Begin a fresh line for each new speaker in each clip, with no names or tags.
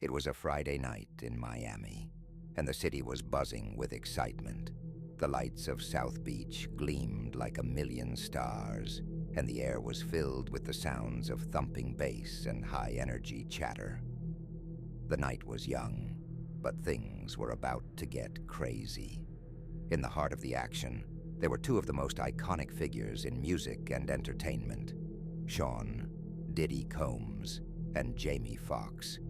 It was a Friday night in Miami, and the city was buzzing with excitement. The lights of South Beach gleamed like a million stars, and the air was filled with the sounds of thumping bass and high-energy chatter. The night was young, but things were about to get crazy. In the heart of the action, there were two of the most iconic figures in music and entertainment: Sean "Diddy" Combs and Jamie Foxx.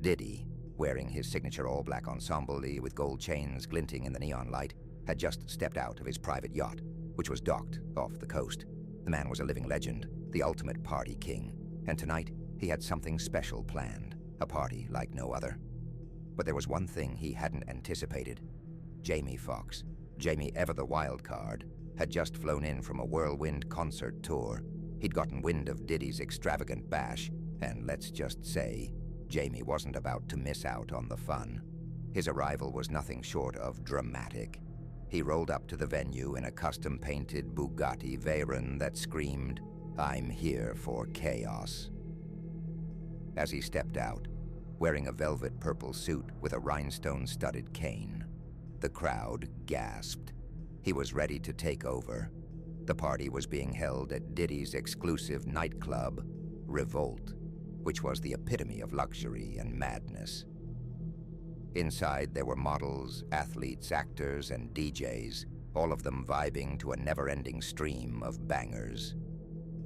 Diddy, wearing his signature all-black ensemble with gold chains glinting in the neon light, had just stepped out of his private yacht, which was docked off the coast. The man was a living legend, the ultimate party king, and tonight he had something special planned, a party like no other. But there was one thing he hadn't anticipated. Jamie Foxx, Jamie ever the wild card, had just flown in from a whirlwind concert tour. He'd gotten wind of Diddy's extravagant bash, and let's just say, Jamie wasn't about to miss out on the fun. His arrival was nothing short of dramatic. He rolled up to the venue in a custom-painted Bugatti Veyron that screamed, "I'm here for chaos." As he stepped out, wearing a velvet purple suit with a rhinestone-studded cane, the crowd gasped. He was ready to take over. The party was being held at Diddy's exclusive nightclub, Revolt, which was the epitome of luxury and madness. Inside, there were models, athletes, actors, and DJs, all of them vibing to a never-ending stream of bangers.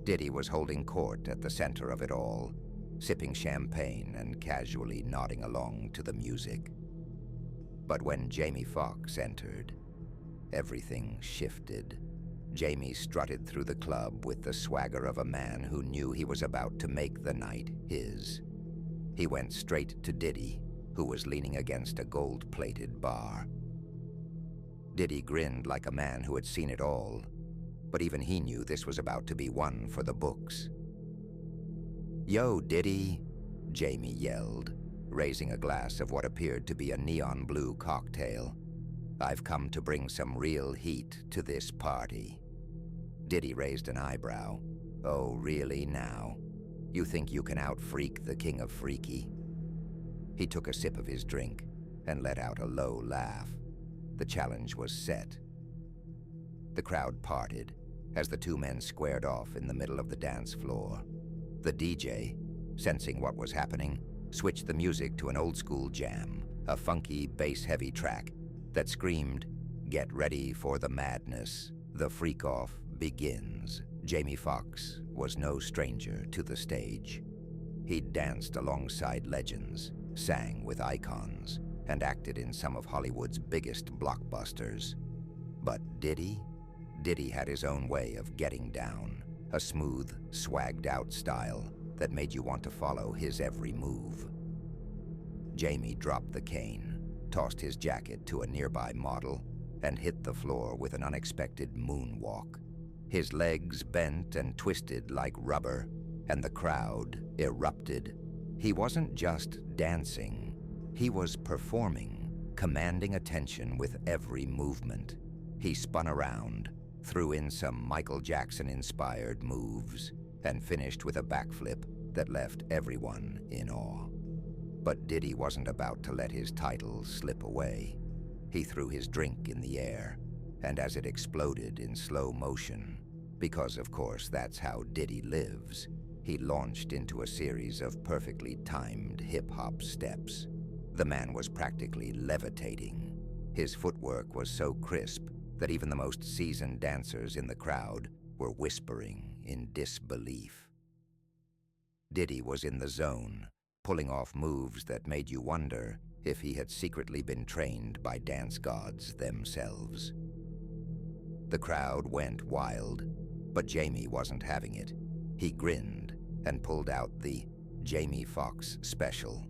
Diddy was holding court at the center of it all, sipping champagne and casually nodding along to the music. But when Jamie Foxx entered, everything shifted. Jamie strutted through the club with the swagger of a man who knew he was about to make the night his. He went straight to Diddy, who was leaning against a gold-plated bar. Diddy grinned like a man who had seen it all, but even he knew this was about to be one for the books. "Yo, Diddy," Jamie yelled, raising a glass of what appeared to be a neon blue cocktail. "I've come to bring some real heat to this party." Diddy raised an eyebrow. "Oh, really now? You think you can out-freak the king of freaky?" He took a sip of his drink and let out a low laugh. The challenge was set. The crowd parted as the two men squared off in the middle of the dance floor. The DJ, sensing what was happening, switched the music to an old-school jam, a funky, bass-heavy track that screamed, "Get ready for the madness. The freak-off begins." Jamie Foxx was no stranger to the stage. He'd danced alongside legends, sang with icons, and acted in some of Hollywood's biggest blockbusters. But Diddy had his own way of getting down, a smooth, swagged-out style that made you want to follow his every move. Jamie dropped the cane, tossed his jacket to a nearby model, and hit the floor with an unexpected moonwalk. His legs bent and twisted like rubber, and the crowd erupted. He wasn't just dancing, he was performing, commanding attention with every movement. He spun around, threw in some Michael Jackson-inspired moves, and finished with a backflip that left everyone in awe. But Diddy wasn't about to let his title slip away. He threw his drink in the air, and as it exploded in slow motion, because of course that's how Diddy lives, he launched into a series of perfectly timed hip-hop steps. The man was practically levitating. His footwork was so crisp that even the most seasoned dancers in the crowd were whispering in disbelief. Diddy was in the zone, pulling off moves that made you wonder if he had secretly been trained by dance gods themselves. The crowd went wild, but Jamie wasn't having it. He grinned and pulled out the Jamie Foxx special.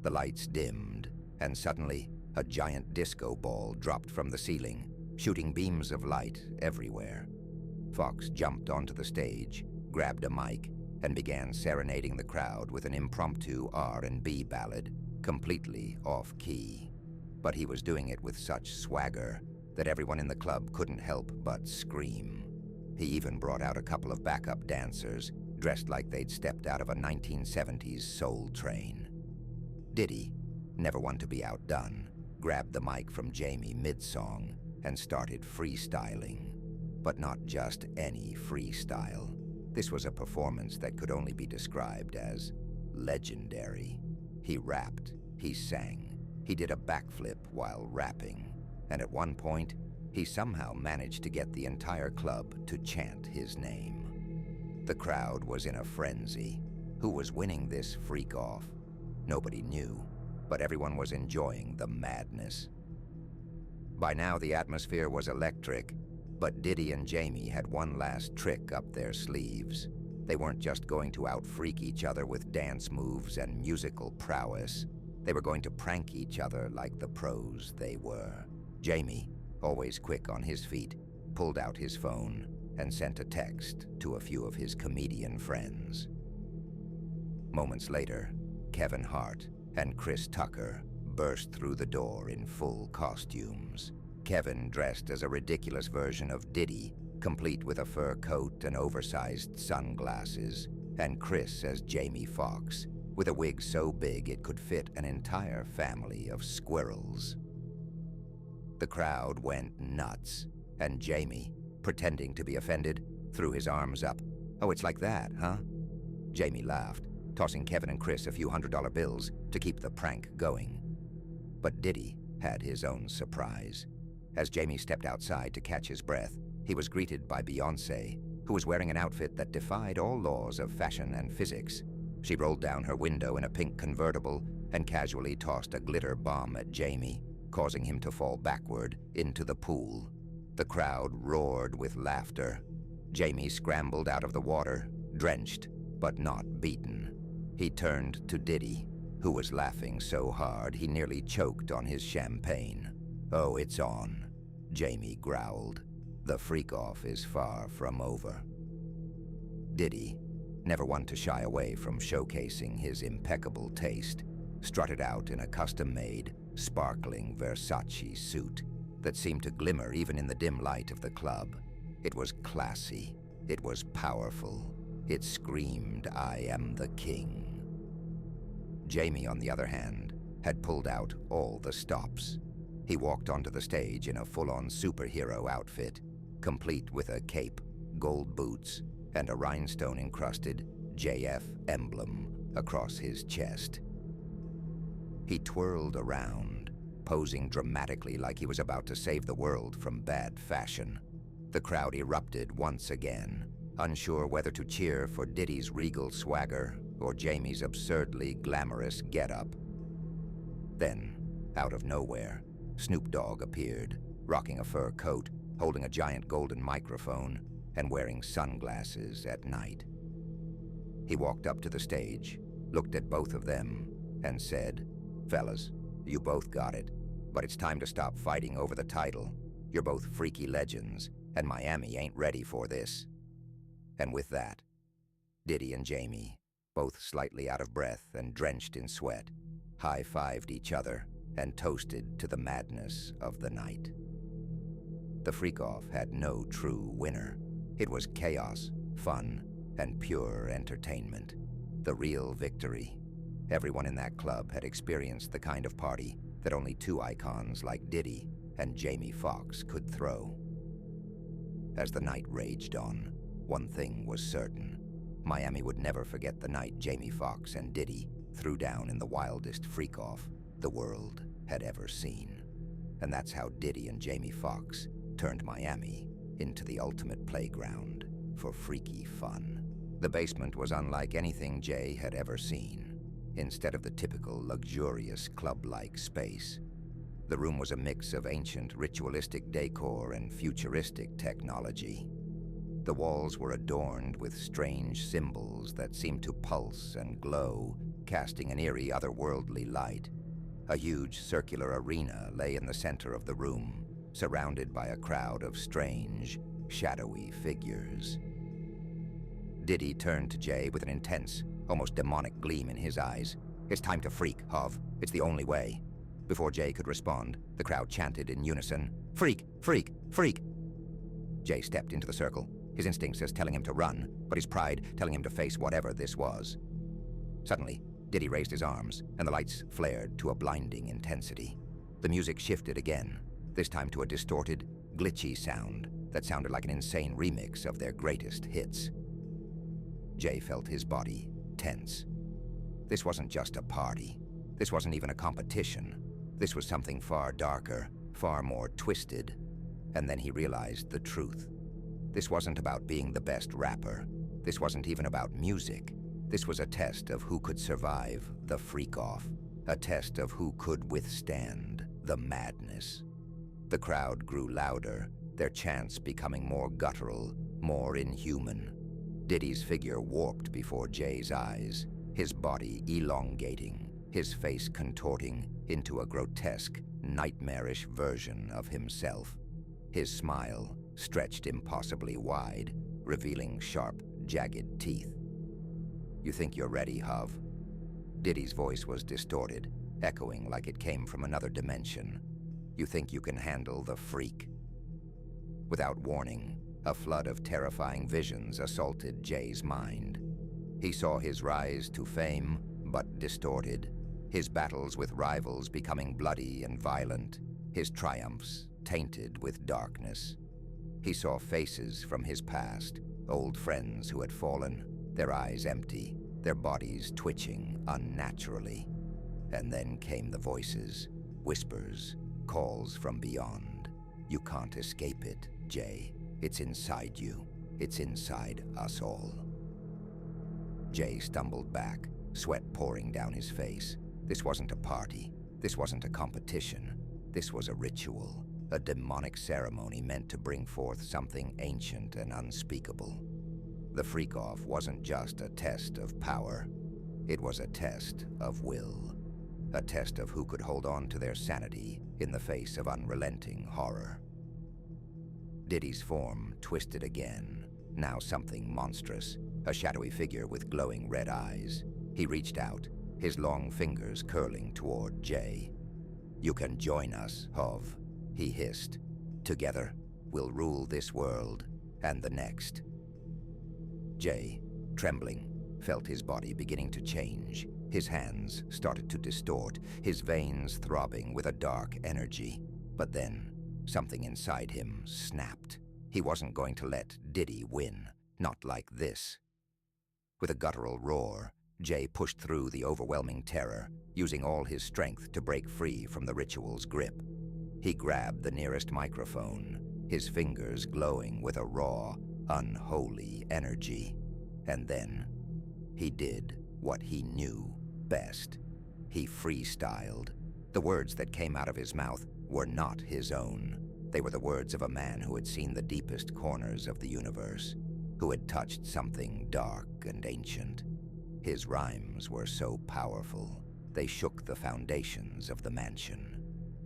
The lights dimmed, and suddenly a giant disco ball dropped from the ceiling, shooting beams of light everywhere. Foxx jumped onto the stage, grabbed a mic, and began serenading the crowd with an impromptu R&B ballad, completely off-key. But he was doing it with such swagger that everyone in the club couldn't help but scream. He even brought out a couple of backup dancers, dressed like they'd stepped out of a 1970s Soul Train. Diddy, never one to be outdone, grabbed the mic from Jamie mid-song and started freestyling. But not just any freestyle. This was a performance that could only be described as legendary. He rapped, he sang, he did a backflip while rapping, and at one point, he somehow managed to get the entire club to chant his name. The crowd was in a frenzy. Who was winning this freak-off? Nobody knew, but everyone was enjoying the madness. By now, the atmosphere was electric, but Diddy and Jamie had one last trick up their sleeves. They weren't just going to out-freak each other with dance moves and musical prowess. They were going to prank each other like the pros they were. Jamie, always quick on his feet, pulled out his phone and sent a text to a few of his comedian friends. Moments later, Kevin Hart and Chris Tucker burst through the door in full costumes. Kevin dressed as a ridiculous version of Diddy, complete with a fur coat and oversized sunglasses, and Chris as Jamie Foxx, with a wig so big it could fit an entire family of squirrels. The crowd went nuts, and Jamie, pretending to be offended, threw his arms up. "Oh, it's like that, huh?" Jamie laughed, tossing Kevin and Chris a few $100 bills to keep the prank going. But Diddy had his own surprise. As Jamie stepped outside to catch his breath, he was greeted by Beyoncé, who was wearing an outfit that defied all laws of fashion and physics. She rolled down her window in a pink convertible and casually tossed a glitter bomb at Jamie, causing him to fall backward into the pool. The crowd roared with laughter. Jamie scrambled out of the water, drenched but not beaten. He turned to Diddy, who was laughing so hard he nearly choked on his champagne. "Oh, it's on," Jamie growled. "The freak-off is far from over." Diddy, never one to shy away from showcasing his impeccable taste, strutted out in a custom-made, sparkling Versace suit that seemed to glimmer even in the dim light of the club. It was classy. It was powerful. It screamed, "I am the king." Jamie, on the other hand, had pulled out all the stops. He walked onto the stage in a full-on superhero outfit, complete with a cape, gold boots, and a rhinestone-encrusted JF emblem across his chest. He twirled around, posing dramatically like he was about to save the world from bad fashion. The crowd erupted once again, unsure whether to cheer for Diddy's regal swagger or Jamie's absurdly glamorous getup. Then, out of nowhere, Snoop Dogg appeared, rocking a fur coat, holding a giant golden microphone, and wearing sunglasses at night. He walked up to the stage, looked at both of them, and said, "Fellas, you both got it, but it's time to stop fighting over the title. You're both freaky legends, and Miami ain't ready for this." And with that, Diddy and Jamie, both slightly out of breath and drenched in sweat, high-fived each other and toasted to the madness of the night. The freak-off had no true winner. It was chaos, fun, and pure entertainment. The real victory. Everyone in that club had experienced the kind of party that only two icons like Diddy and Jamie Foxx could throw. As the night raged on, one thing was certain. Miami would never forget the night Jamie Foxx and Diddy threw down in the wildest freak-off the world had ever seen. And that's how Diddy and Jamie Foxx turned Miami into the ultimate playground for freaky fun. The basement was unlike anything Jay had ever seen. Instead of the typical luxurious club-like space, the room was a mix of ancient ritualistic decor and futuristic technology. The walls were adorned with strange symbols that seemed to pulse and glow, casting an eerie otherworldly light. A huge circular arena lay in the center of the room, surrounded by a crowd of strange, shadowy figures. Diddy turned to Jay with an intense, almost demonic gleam in his eyes. "It's time to freak, Hov. It's the only way." Before Jay could respond, the crowd chanted in unison, "Freak! Freak! Freak!" Jay stepped into the circle, his instincts telling him to run, but his pride telling him to face whatever this was. Suddenly, Diddy raised his arms, and the lights flared to a blinding intensity. The music shifted again, this time to a distorted, glitchy sound that sounded like an insane remix of their greatest hits. Jay felt his body tense. This wasn't just a party. This wasn't even a competition. This was something far darker, far more twisted. And then he realized the truth. This wasn't about being the best rapper. This wasn't even about music. This was a test of who could survive the freak-off, a test of who could withstand the madness. The crowd grew louder, their chants becoming more guttural, more inhuman. Diddy's figure warped before Jay's eyes, his body elongating, his face contorting into a grotesque, nightmarish version of himself. His smile stretched impossibly wide, revealing sharp, jagged teeth. "You think you're ready, Hov?" Diddy's voice was distorted, echoing like it came from another dimension. "You think you can handle the freak?" Without warning, a flood of terrifying visions assaulted Jay's mind. He saw his rise to fame, but distorted, his battles with rivals becoming bloody and violent, his triumphs tainted with darkness. He saw faces from his past, old friends who had fallen, their eyes empty, their bodies twitching unnaturally. And then came the voices, whispers, calls from beyond. "You can't escape it, Jay. It's inside you. It's inside us all." Jay stumbled back, sweat pouring down his face. This wasn't a party. This wasn't a competition. This was a ritual, a demonic ceremony meant to bring forth something ancient and unspeakable. The freak-off wasn't just a test of power. It was a test of will, a test of who could hold on to their sanity in the face of unrelenting horror. Diddy's form twisted again, now something monstrous, a shadowy figure with glowing red eyes. He reached out, his long fingers curling toward Jay. "You can join us, Hov," he hissed. "Together, we'll rule this world and the next." Jay, trembling, felt his body beginning to change. His hands started to distort, his veins throbbing with a dark energy. But then, something inside him snapped. He wasn't going to let Diddy win, not like this. With a guttural roar, Jay pushed through the overwhelming terror, using all his strength to break free from the ritual's grip. He grabbed the nearest microphone, his fingers glowing with a raw, unholy energy. And then, he did what he knew best. He freestyled. The words that came out of his mouth were not his own. They were the words of a man who had seen the deepest corners of the universe, who had touched something dark and ancient. His rhymes were so powerful, they shook the foundations of the mansion.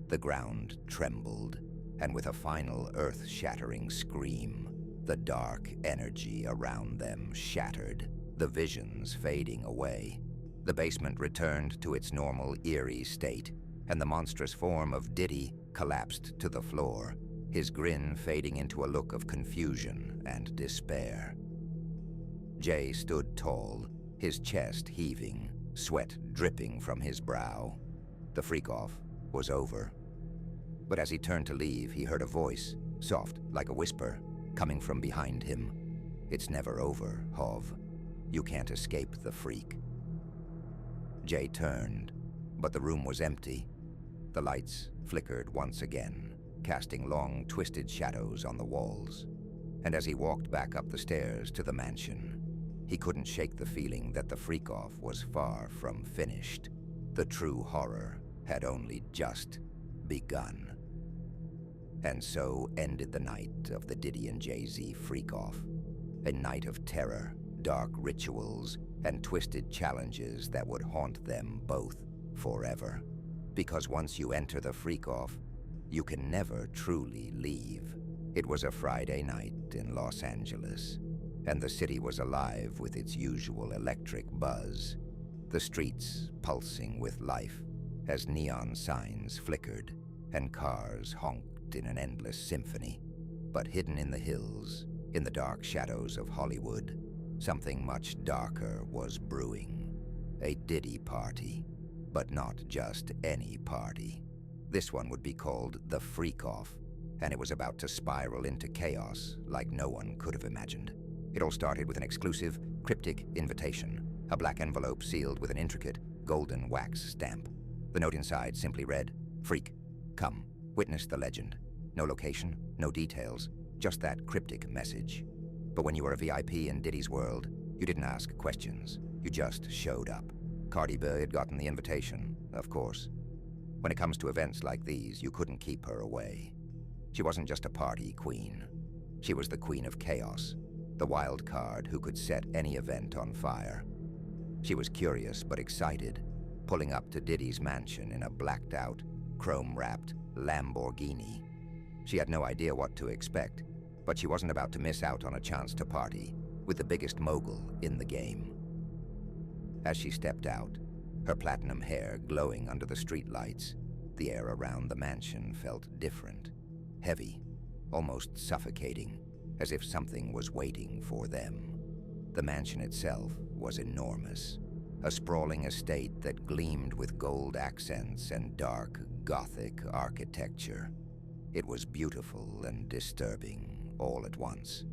The ground trembled, and with a final earth-shattering scream, the dark energy around them shattered, the visions fading away. The basement returned to its normal, eerie state, and the monstrous form of Diddy collapsed to the floor, his grin fading into a look of confusion and despair. Jay stood tall, his chest heaving, sweat dripping from his brow. The freak-off was over. But as he turned to leave, he heard a voice, soft like a whisper, coming from behind him. "It's never over, Hov. You can't escape the freak." Jay turned, but the room was empty. The lights flickered once again, casting long, twisted shadows on the walls. And as he walked back up the stairs to the mansion, he couldn't shake the feeling that the freak-off was far from finished. The true horror had only just begun. And so ended the night of the Diddy and Jay-Z freak-off. A night of terror, dark rituals, and twisted challenges that would haunt them both forever. Because once you enter the freak-off, you can never truly leave. It was a Friday night in Los Angeles, and the city was alive with its usual electric buzz, the streets pulsing with life as neon signs flickered and cars honked in an endless symphony. But hidden in the hills, in the dark shadows of Hollywood, something much darker was brewing. A Diddy party. But not just any party. This one would be called the Freak-Off, and it was about to spiral into chaos like no one could have imagined. It all started with an exclusive, cryptic invitation, a black envelope sealed with an intricate, golden wax stamp. The note inside simply read, "Freak, come, witness the legend." No location, no details, just that cryptic message. But when you were a VIP in Diddy's world, you didn't ask questions. You just showed up. Cardi B had gotten the invitation, of course. When it comes to events like these, you couldn't keep her away. She wasn't just a party queen. She was the queen of chaos, the wild card who could set any event on fire. She was curious but excited, pulling up to Diddy's mansion in a blacked-out, chrome-wrapped Lamborghini. She had no idea what to expect, but she wasn't about to miss out on a chance to party with the biggest mogul in the game. As she stepped out, her platinum hair glowing under the streetlights, the air around the mansion felt different, heavy, almost suffocating, as if something was waiting for them. The mansion itself was enormous, a sprawling estate that gleamed with gold accents and dark, Gothic architecture. It was beautiful and disturbing all at once.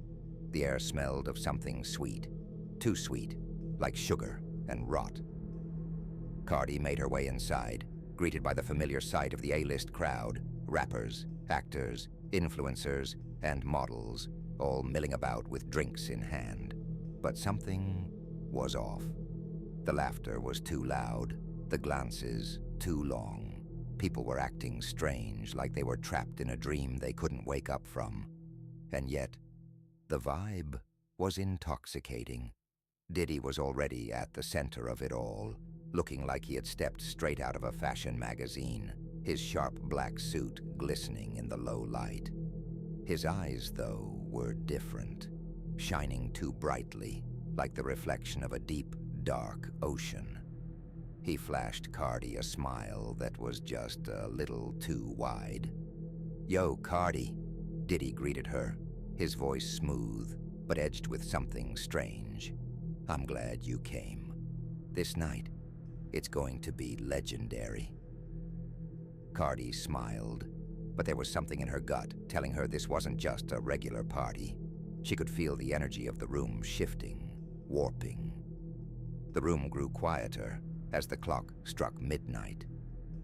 The air smelled of something sweet, too sweet, like sugar and rot. Cardi made her way inside, greeted by the familiar sight of the A-list crowd, rappers, actors, influencers, and models, all milling about with drinks in hand. But something was off. The laughter was too loud, the glances too long. People were acting strange, like they were trapped in a dream they couldn't wake up from. And yet, the vibe was intoxicating. Diddy was already at the center of it all, looking like he had stepped straight out of a fashion magazine, his sharp black suit glistening in the low light. His eyes, though, were different, shining too brightly, like the reflection of a deep, dark ocean. He flashed Cardi a smile that was just a little too wide. "Yo, Cardi," Diddy greeted her, his voice smooth, but edged with something strange. "I'm glad you came. This night, it's going to be legendary." Cardi smiled, but there was something in her gut telling her this wasn't just a regular party. She could feel the energy of the room shifting, warping. The room grew quieter as the clock struck midnight.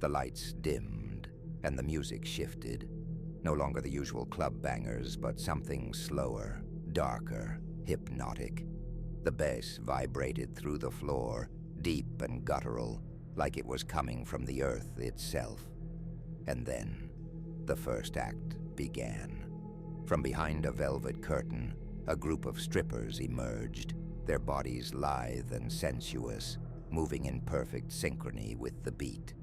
The lights dimmed, and the music shifted. No longer the usual club bangers, but something slower, darker, hypnotic. The bass vibrated through the floor, deep and guttural, like it was coming from the earth itself. And then, the first act began. From behind a velvet curtain, a group of strippers emerged, their bodies lithe and sensuous, moving in perfect synchrony with the beat.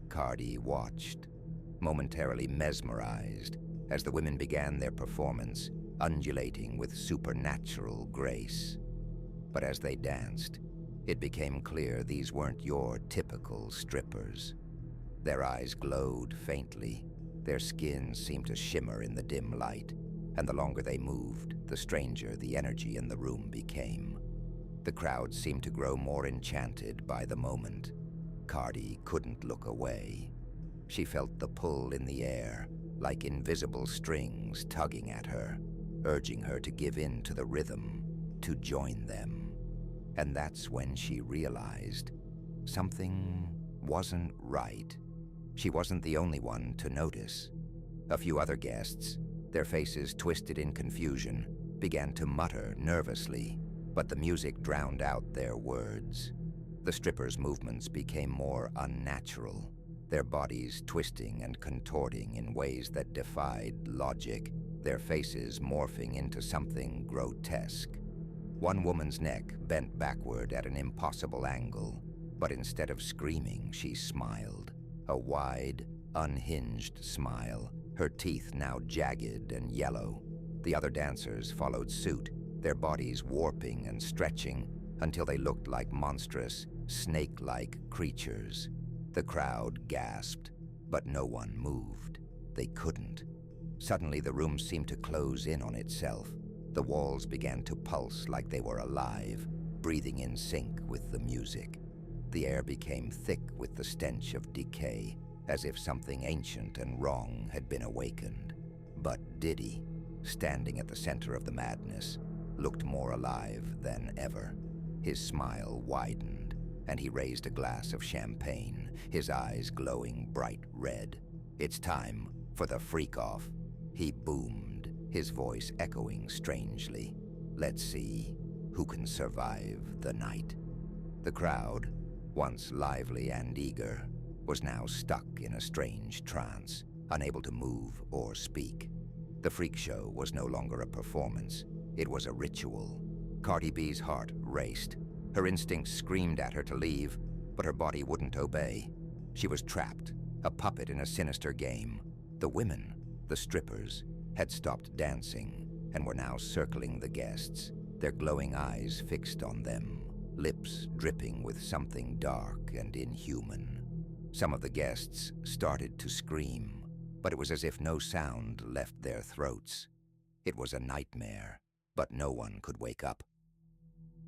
Cardi watched, momentarily mesmerized, as the women began their performance, undulating with supernatural grace. But as they danced, it became clear these weren't your typical strippers. Their eyes glowed faintly, their skin seemed to shimmer in the dim light, and the longer they moved, the stranger the energy in the room became. The crowd seemed to grow more enchanted by the moment. Cardi couldn't look away. She felt the pull in the air, like invisible strings tugging at her, urging her to give in to the rhythm, to join them. And that's when she realized something wasn't right. She wasn't the only one to notice. A few other guests, their faces twisted in confusion, began to mutter nervously, but the music drowned out their words. The strippers' movements became more unnatural, their bodies twisting and contorting in ways that defied logic, their faces morphing into something grotesque. One woman's neck bent backward at an impossible angle, but instead of screaming, she smiled. A wide, unhinged smile, her teeth now jagged and yellow. The other dancers followed suit, their bodies warping and stretching until they looked like monstrous, snake-like creatures. The crowd gasped, but no one moved. They couldn't. Suddenly, the room seemed to close in on itself. The walls began to pulse like they were alive, breathing in sync with the music. The air became thick with the stench of decay, as if something ancient and wrong had been awakened. But Diddy, standing at the center of the madness, looked more alive than ever. His smile widened, and he raised a glass of champagne, his eyes glowing bright red. "It's time for the freak-off," he boomed, his voice echoing strangely. "Let's see who can survive the night." The crowd, once lively and eager, was now stuck in a strange trance, unable to move or speak. The freak show was no longer a performance, it was a ritual. Cardi B's heart raced. Her instincts screamed at her to leave, but her body wouldn't obey. She was trapped, a puppet in a sinister game. The women, the strippers, had stopped dancing and were now circling the guests, their glowing eyes fixed on them, lips dripping with something dark and inhuman. Some of the guests started to scream, but it was as if no sound left their throats. It was a nightmare, but no one could wake up.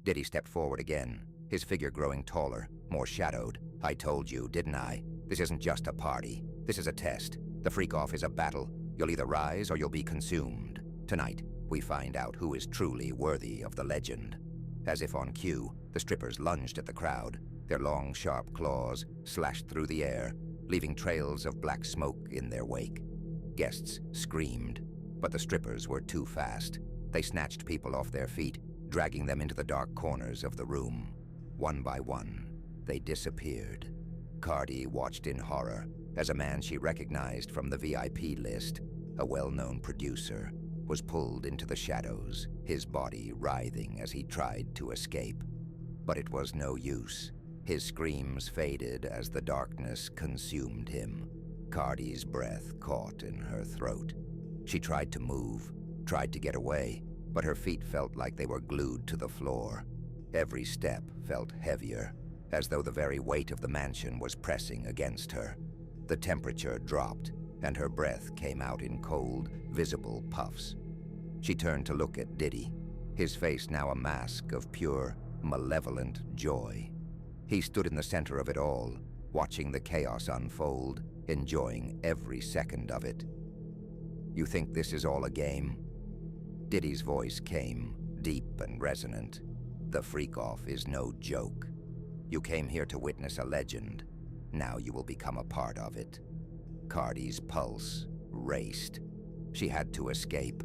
Diddy stepped forward again, his figure growing taller, more shadowed. "I told you, didn't I? This isn't just a party. This is a test. The freak-off is a battle. You'll either rise or you'll be consumed. Tonight, we find out who is truly worthy of the legend." As if on cue, the strippers lunged at the crowd. Their long, sharp claws slashed through the air, leaving trails of black smoke in their wake. Guests screamed, but the strippers were too fast. They snatched people off their feet, dragging them into the dark corners of the room. One by one, they disappeared. Cardi watched in horror as a man she recognized from the VIP list, a well-known producer, was pulled into the shadows, his body writhing as he tried to escape. But it was no use. His screams faded as the darkness consumed him. Cardi's breath caught in her throat. She tried to move, tried to get away, but her feet felt like they were glued to the floor. Every step felt heavier, as though the very weight of the mansion was pressing against her. The temperature dropped, and her breath came out in cold, visible puffs. She turned to look at Diddy, his face now a mask of pure, malevolent joy. He stood in the center of it all, watching the chaos unfold, enjoying every second of it. "You think this is all a game?" Diddy's voice came, deep and resonant. "The freak-off is no joke. You came here to witness a legend. Now you will become a part of it." Cardi's pulse raced. She had to escape.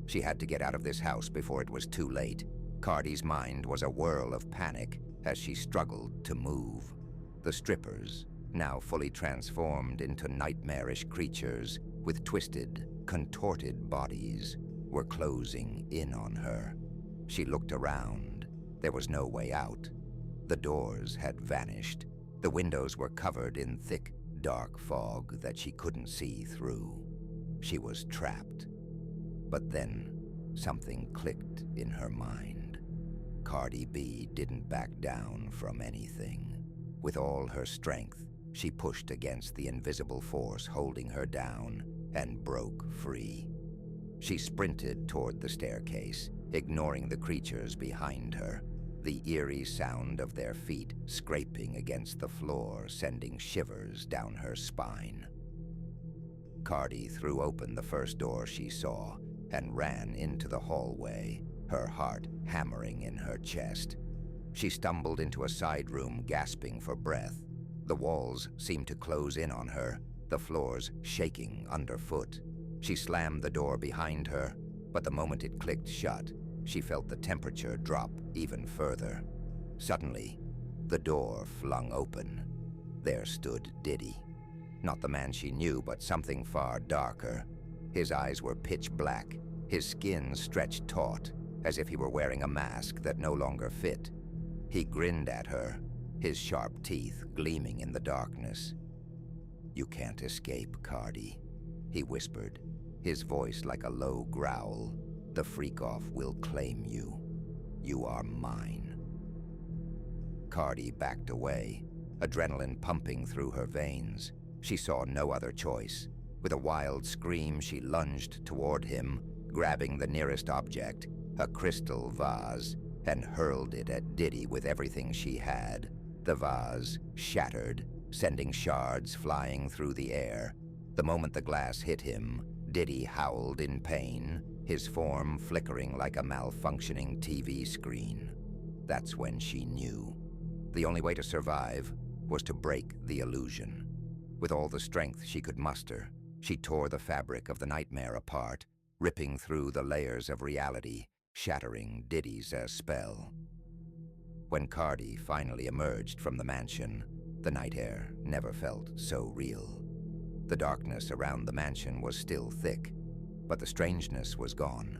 She had to get out of this house before it was too late. Cardi's mind was a whirl of panic as she struggled to move. The strippers, now fully transformed into nightmarish creatures with twisted, contorted bodies, were closing in on her. She looked around. There was no way out. The doors had vanished. The windows were covered in thick, dark fog that she couldn't see through. She was trapped. But then, something clicked in her mind. Cardi B didn't back down from anything. With all her strength, she pushed against the invisible force holding her down and broke free. She sprinted toward the staircase, ignoring the creatures behind her, the eerie sound of their feet scraping against the floor sending shivers down her spine. Cardi threw open the first door she saw and ran into the hallway, her heart hammering in her chest. She stumbled into a side room, gasping for breath. The walls seemed to close in on her, the floors shaking underfoot. She slammed the door behind her, but the moment it clicked shut, she felt the temperature drop even further. Suddenly, the door flung open. There stood Diddy. Not the man she knew, but something far darker. His eyes were pitch black, his skin stretched taut, as if he were wearing a mask that no longer fit. He grinned at her, his sharp teeth gleaming in the darkness. "You can't escape, Cardi," he whispered, his voice like a low growl. "The freak-off will claim you. You are mine." Cardi backed away, adrenaline pumping through her veins. She saw no other choice. With a wild scream, she lunged toward him, grabbing the nearest object, a crystal vase. and hurled it at Diddy with everything she had. The vase shattered, sending shards flying through the air. The moment the glass hit him, Diddy howled in pain, his form flickering like a malfunctioning TV screen. That's when she knew. The only way to survive was to break the illusion. With all the strength she could muster, she tore the fabric of the nightmare apart, ripping through the layers of reality, shattering Diddy's spell. When Cardi finally emerged from the mansion, the night air never felt so real. The darkness around the mansion was still thick, but the strangeness was gone.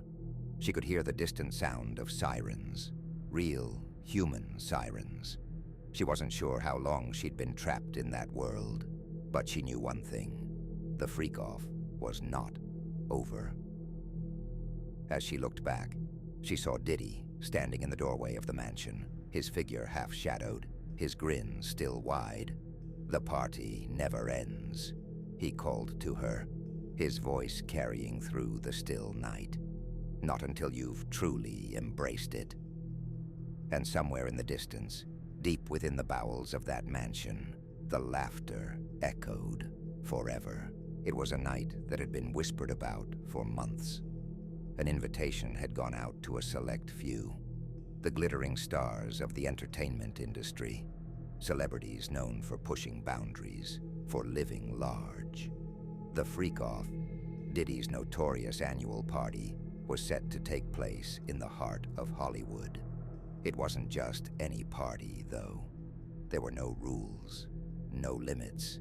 She could hear the distant sound of sirens, real, human sirens. She wasn't sure how long she'd been trapped in that world, but she knew one thing: the freak-off was not over. As she looked back, she saw Diddy standing in the doorway of the mansion, his figure half-shadowed, his grin still wide. "The party never ends," he called to her, his voice carrying through the still night. "Not until you've truly embraced it." And somewhere in the distance, deep within the bowels of that mansion, the laughter echoed forever. It was a night that had been whispered about for months. An invitation had gone out to a select few, the glittering stars of the entertainment industry, celebrities known for pushing boundaries, for living large. The Freak-Off, Diddy's notorious annual party, was set to take place in the heart of Hollywood. It wasn't just any party, though. There were no rules, no limits.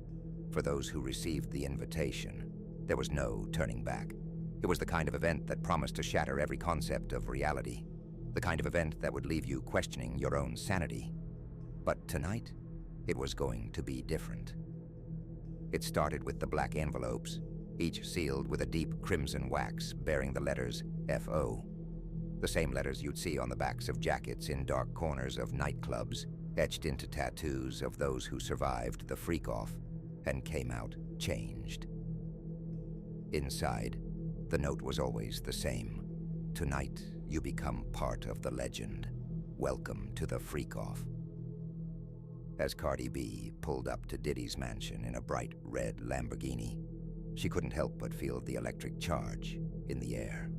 For those who received the invitation, there was no turning back. It was the kind of event that promised to shatter every concept of reality, the kind of event that would leave you questioning your own sanity. But tonight, it was going to be different. It started with the black envelopes, each sealed with a deep crimson wax bearing the letters F.O., the same letters you'd see on the backs of jackets in dark corners of nightclubs, etched into tattoos of those who survived the freak-off and came out changed. Inside, the note was always the same. "Tonight, you become part of the legend. Welcome to the freak-off." As Cardi B pulled up to Diddy's mansion in a bright red Lamborghini, she couldn't help but feel the electric charge in the air.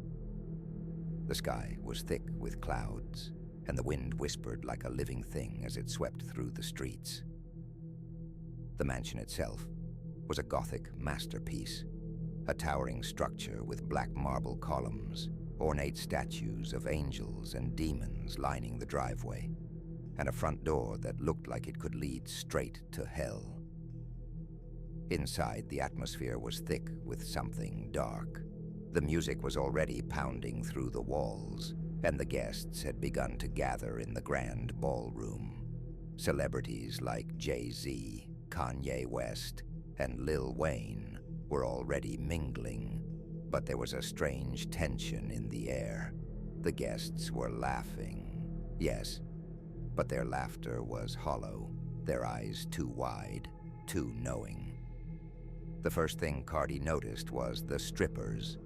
The sky was thick with clouds, and the wind whispered like a living thing as it swept through the streets. The mansion itself was a Gothic masterpiece, a towering structure with black marble columns, ornate statues of angels and demons lining the driveway, and a front door that looked like it could lead straight to hell. Inside, the atmosphere was thick with something dark. The music was already pounding through the walls, and the guests had begun to gather in the grand ballroom. Celebrities like Jay-Z, Kanye West, and Lil Wayne were already mingling, but there was a strange tension in the air. The guests were laughing, yes, but their laughter was hollow, their eyes too wide, too knowing. The first thing Cardi noticed was the strippers,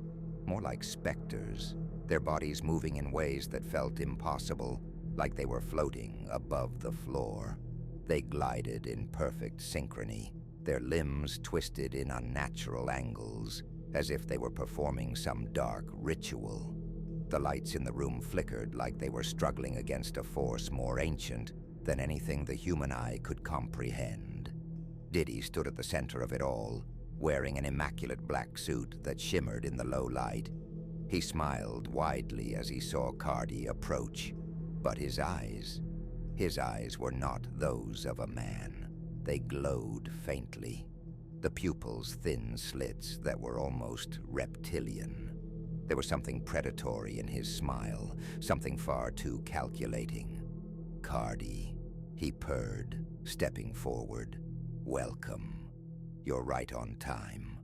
more like specters, their bodies moving in ways that felt impossible, like they were floating above the floor. They glided in perfect synchrony, their limbs twisted in unnatural angles, as if they were performing some dark ritual. The lights in the room flickered like they were struggling against a force more ancient than anything the human eye could comprehend. Diddy stood at the center of it all, wearing an immaculate black suit that shimmered in the low light. He smiled widely as he saw Cardi approach, but his eyes were not those of a man. They glowed faintly, the pupils thin slits that were almost reptilian. There was something predatory in his smile, something far too calculating. "Cardi," he purred, stepping forward. "Welcome. You're right on time."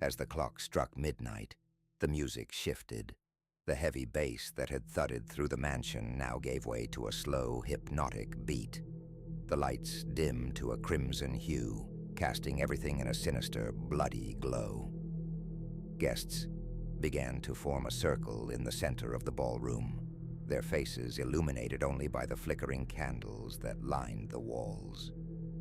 As the clock struck midnight, the music shifted. The heavy bass that had thudded through the mansion now gave way to a slow, hypnotic beat. The lights dimmed to a crimson hue, casting everything in a sinister, bloody glow. Guests began to form a circle in the center of the ballroom, their faces illuminated only by the flickering candles that lined the walls.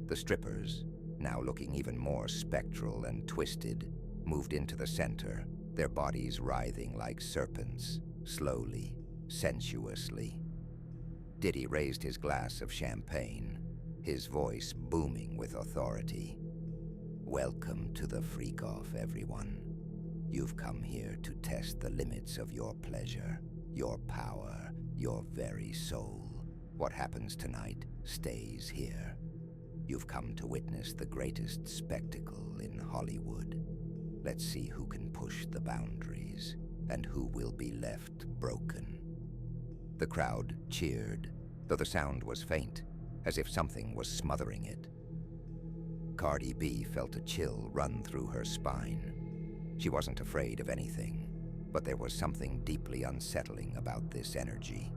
The strippers, now looking even more spectral and twisted, moved into the center, their bodies writhing like serpents, slowly, sensuously. Diddy raised his glass of champagne, his voice booming with authority. "Welcome to the freak-off, everyone. You've come here to test the limits of your pleasure, your power, your very soul. What happens tonight stays here. You've come to witness the greatest spectacle in Hollywood. Let's see who can push the boundaries and who will be left broken." The crowd cheered, though the sound was faint, as if something was smothering it. Cardi B felt a chill run through her spine. She wasn't afraid of anything, but there was something deeply unsettling about this energy.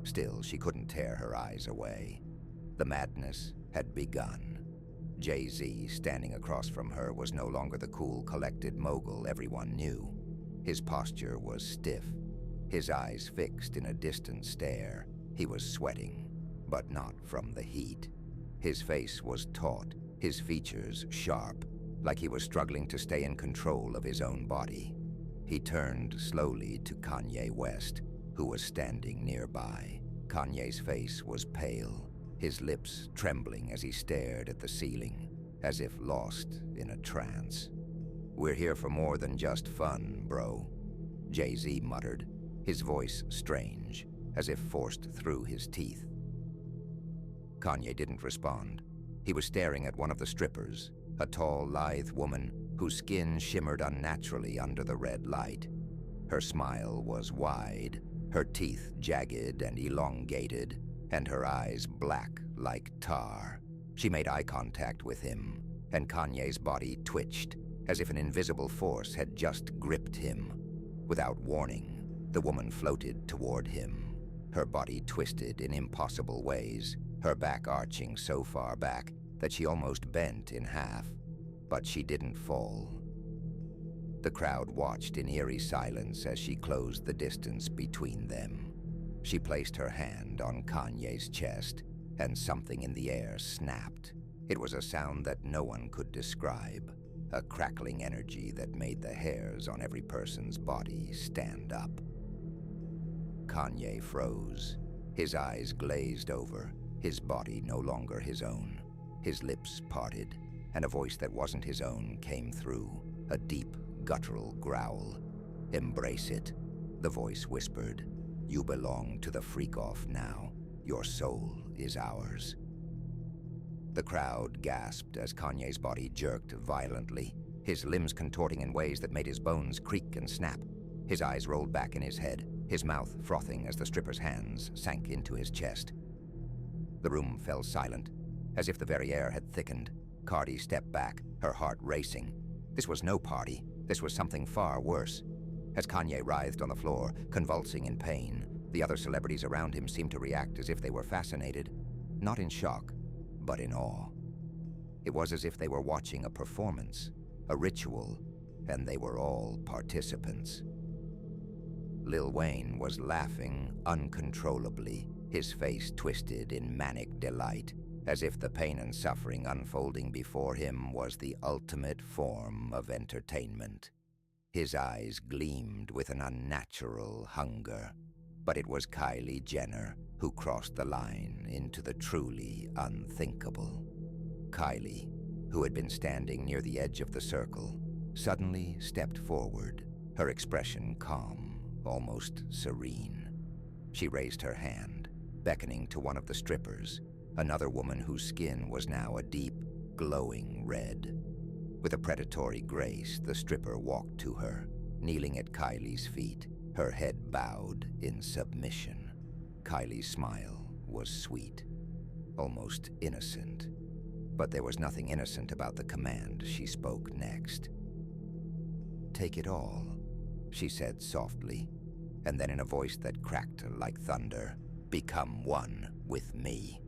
Still, she couldn't tear her eyes away. The madness had begun. Jay-Z, standing across from her, was no longer the cool, collected mogul everyone knew. His posture was stiff, his eyes fixed in a distant stare. He was sweating, but not from the heat. His face was taut, his features sharp, like he was struggling to stay in control of his own body. He turned slowly to Kanye West, who was standing nearby. Kanye's face was pale, his lips trembling as he stared at the ceiling, as if lost in a trance. "We're here for more than just fun, bro," Jay-Z muttered, his voice strange, as if forced through his teeth. Kanye didn't respond. He was staring at one of the strippers, a tall, lithe woman whose skin shimmered unnaturally under the red light. Her smile was wide, her teeth jagged and elongated, and her eyes black like tar. She made eye contact with him, and Kanye's body twitched, as if an invisible force had just gripped him. Without warning, the woman floated toward him, her body twisted in impossible ways, her back arching so far back that she almost bent in half. But she didn't fall. The crowd watched in eerie silence as she closed the distance between them. She placed her hand on Kanye's chest, and something in the air snapped. It was a sound that no one could describe, a crackling energy that made the hairs on every person's body stand up. Kanye froze, his eyes glazed over, his body no longer his own. His lips parted, and a voice that wasn't his own came through, a deep, guttural growl. "Embrace it," the voice whispered. "You belong to the freak-off now. Your soul is ours." The crowd gasped as Kanye's body jerked violently, his limbs contorting in ways that made his bones creak and snap. His eyes rolled back in his head, his mouth frothing as the stripper's hands sank into his chest. The room fell silent, as if the very air had thickened. Cardi stepped back, her heart racing. This was no party. This was something far worse. As Kanye writhed on the floor, convulsing in pain, the other celebrities around him seemed to react as if they were fascinated, not in shock, but in awe. It was as if they were watching a performance, a ritual, and they were all participants. Lil Wayne was laughing uncontrollably, his face twisted in manic delight, as if the pain and suffering unfolding before him was the ultimate form of entertainment. His eyes gleamed with an unnatural hunger, but it was Kylie Jenner who crossed the line into the truly unthinkable. Kylie, who had been standing near the edge of the circle, suddenly stepped forward, her expression calm, almost serene. She raised her hand, beckoning to one of the strippers, another woman whose skin was now a deep, glowing red. With a predatory grace, the stripper walked to her, kneeling at Kylie's feet, her head bowed in submission. Kylie's smile was sweet, almost innocent, but there was nothing innocent about the command she spoke next. "Take it all," she said softly, and then in a voice that cracked like thunder, "Become one with me."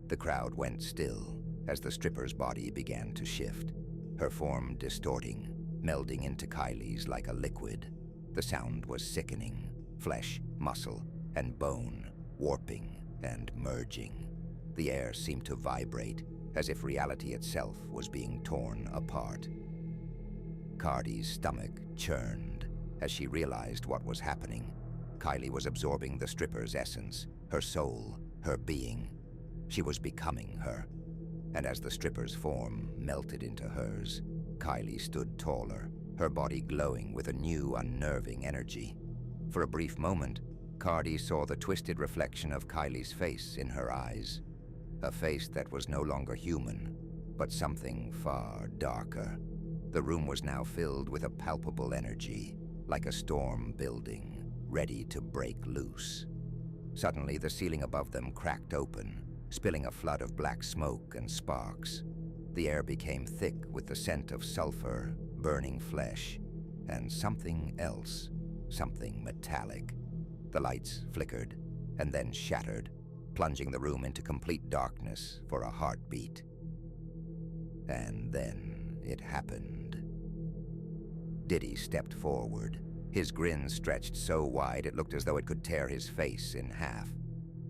The crowd went still as the stripper's body began to shift, her form distorting, melding into Kylie's like a liquid. The sound was sickening, flesh, muscle, and bone, warping and merging. The air seemed to vibrate, as if reality itself was being torn apart. Cardi's stomach churned as she realized what was happening. Kylie was absorbing the stripper's essence, her soul, her being. She was becoming her. And as the stripper's form melted into hers, Kylie stood taller, her body glowing with a new, unnerving energy. For a brief moment, Cardi saw the twisted reflection of Kylie's face in her eyes. A face that was no longer human, but something far darker. The room was now filled with a palpable energy, like a storm building, ready to break loose. Suddenly, the ceiling above them cracked open, spilling a flood of black smoke and sparks. The air became thick with the scent of sulfur, burning flesh, and something else, something metallic. The lights flickered and then shattered, plunging the room into complete darkness for a heartbeat. And then it happened. Diddy stepped forward, his grin stretched so wide it looked as though it could tear his face in half.